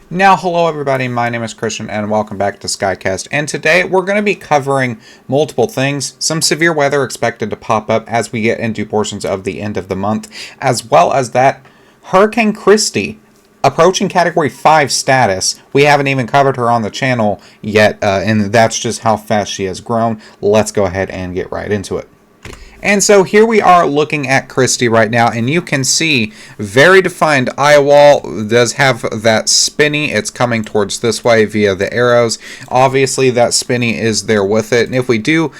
Now, hello everybody, my name is Christian and welcome back to Skycast, and today we're going to be covering multiple things. Some severe weather expected to pop up as we get into portions of the end of the month, as well as that Hurricane Kristy approaching Category 5 status. We haven't even covered her on the channel yet, and that's just how fast she has grown. Let's go ahead and get right into it. And so here we are looking at Kristy right now, and you can see very defined eye wall. Does have that spinny. It's coming towards this way via the arrows. Obviously that spinny is there with it. And if we do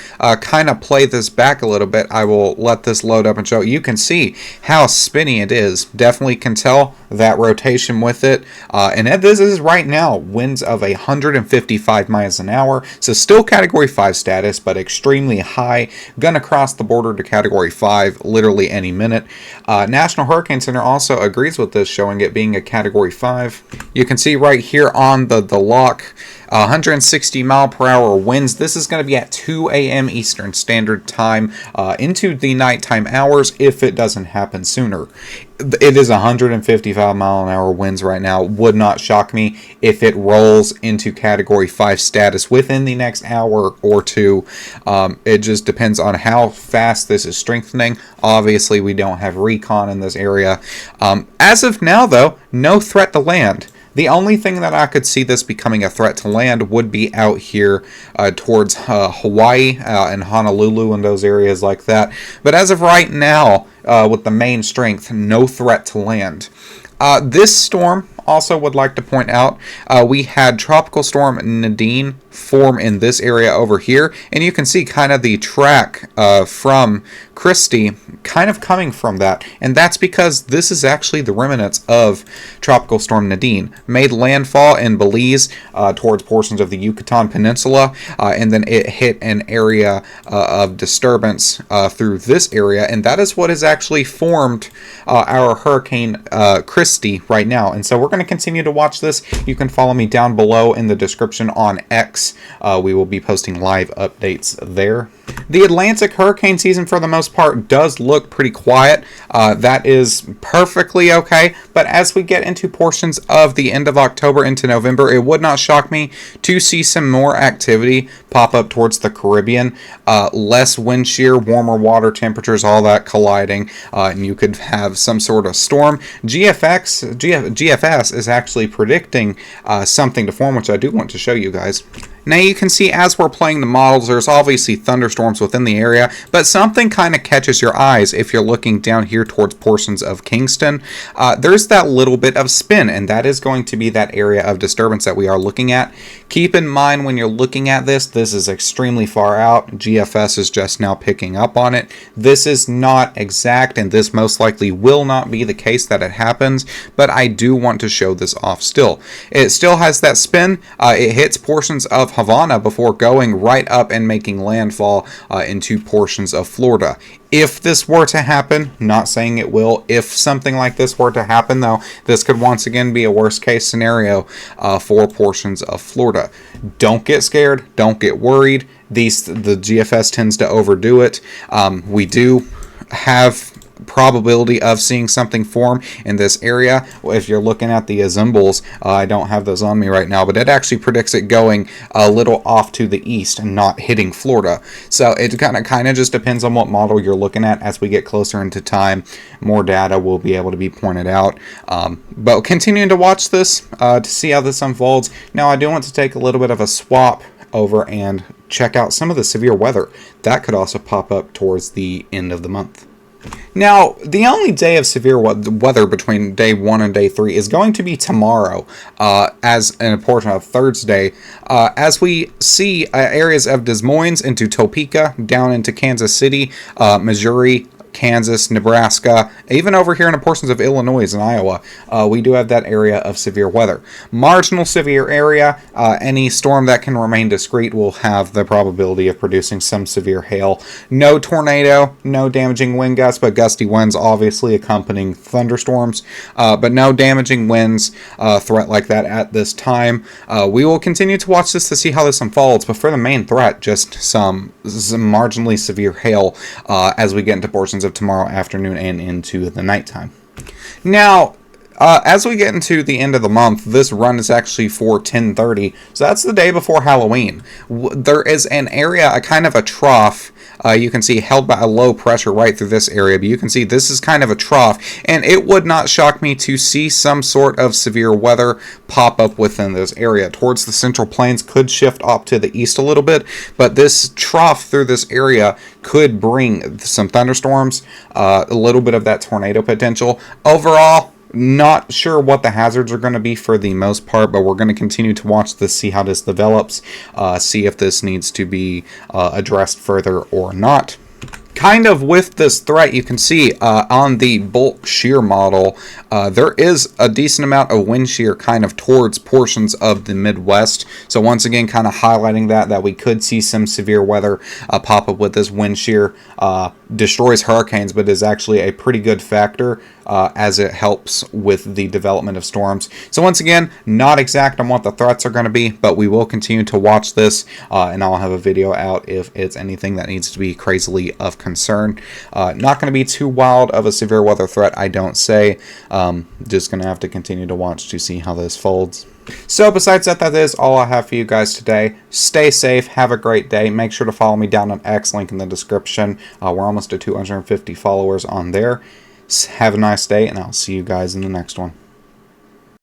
kind of play this back a little bit, I will let this load up and show. You can see how spinny it is. Definitely can tell that rotation with it. And this is right now winds of 155 miles an hour. So still Category 5 status, but extremely high. Gonna cross the border to Category 5 literally any minute. National Hurricane Center also agrees with this, showing it being a Category 5. You can see right here on the lock, 160 mile per hour winds. This is going to be at 2 a.m. Eastern Standard Time into the nighttime hours if it doesn't happen sooner. It is 155 mile an hour winds right now. Would not shock me if it rolls into Category 5 status within the next hour or two. It just depends on how fast this is strengthening. Obviously, we don't have recon in this area. As of now, though, no threat to land. The only thing that I could see this becoming a threat to land would be out here towards Hawaii and Honolulu and those areas like that. But as of right now, with the main strength, no threat to land. This storm, also would like to point out, we had Tropical Storm Nadine form in this area over here, and you can see kind of the track from Kristy kind of coming from that, and that's because this is actually the remnants of Tropical Storm Nadine. Made landfall in Belize towards portions of the Yucatan Peninsula, and then it hit an area of disturbance through this area, and that is what has actually formed our Hurricane Kristy right now. And so we're going to continue to watch this. You can follow me down below in the description on X. We will be posting live updates there. The Atlantic hurricane season, for the most part, does look pretty quiet. That is perfectly okay. But as we get into portions of the end of October into November, it would not shock me to see some more activity pop up towards the Caribbean. Less wind shear, warmer water temperatures, all that colliding, and you could have some sort of storm. GFS is actually predicting something to form, which I do want to show you guys. Now you can see as we're playing the models, there's obviously thunderstorms within the area, but something kind of catches your eyes if you're looking down here towards portions of Kingston. There's that little bit of spin, and that is going to be that area of disturbance that we are looking at. Keep in mind when you're looking at this is extremely far out. GFS is just now picking up on it. This is not exact, and this most likely will not be the case that it happens, but I do want to show this off still. It still has that spin. It hits portions of Havana before going right up and making landfall into portions of Florida. If this were to happen, not saying it will, if something like this were to happen, though, this could once again be a worst case scenario for portions of Florida. Don't get scared. Don't get worried. The GFS tends to overdo it. We do have probability of seeing something form in this area. If you're looking at the Azimbles, I don't have those on me right now, but it actually predicts it going a little off to the east and not hitting Florida. So it kind of just depends on what model you're looking at. As we get closer into time, more data will be able to be pointed out. But continuing to watch this to see how this unfolds. Now I do want to take a little bit of a swap over and check out some of the severe weather that could also pop up towards the end of the month. Now, the only day of severe weather between day 1 and day 3 is going to be tomorrow, as an portion of Thursday, as we see areas of Des Moines into Topeka, down into Kansas City, Missouri, Kansas, Nebraska, even over here in portions of Illinois and Iowa, we do have that area of severe weather. Marginal severe area, any storm that can remain discrete will have the probability of producing some severe hail. No tornado, no damaging wind gusts, but gusty winds obviously accompanying thunderstorms, but no damaging winds threat like that at this time. We will continue to watch this to see how this unfolds, but for the main threat, just some marginally severe hail as we get into portions of tomorrow afternoon and into the nighttime. Now, As we get into the end of the month, this run is actually for 10:30, so that's the day before Halloween. There is an area, a kind of a trough, you can see held by a low pressure right through this area, but you can see this is kind of a trough, and it would not shock me to see some sort of severe weather pop up within this area. Towards the Central Plains could shift off to the east a little bit, but this trough through this area could bring some thunderstorms, a little bit of that tornado potential. Overall, not sure what the hazards are going to be for the most part, but we're going to continue to watch this, see how this develops, see if this needs to be addressed further or not. Kind of with this threat, you can see on the bulk shear model, there is a decent amount of wind shear kind of towards portions of the Midwest. So once again, kind of highlighting that we could see some severe weather pop up with this wind shear. Destroys hurricanes, but is actually a pretty good factor as it helps with the development of storms. So once again, not exact on what the threats are going to be, but we will continue to watch this, and I'll have a video out if it's anything that needs to be crazily of concern. Not going to be too wild of a severe weather threat, I don't say. Just going to have to continue to watch to see how this folds. So besides that, that is all I have for you guys today. Stay safe, have a great day. Make sure to follow me down on X, link in the description. We're almost to 250 followers on there. Have a nice day, and I'll see you guys in the next one.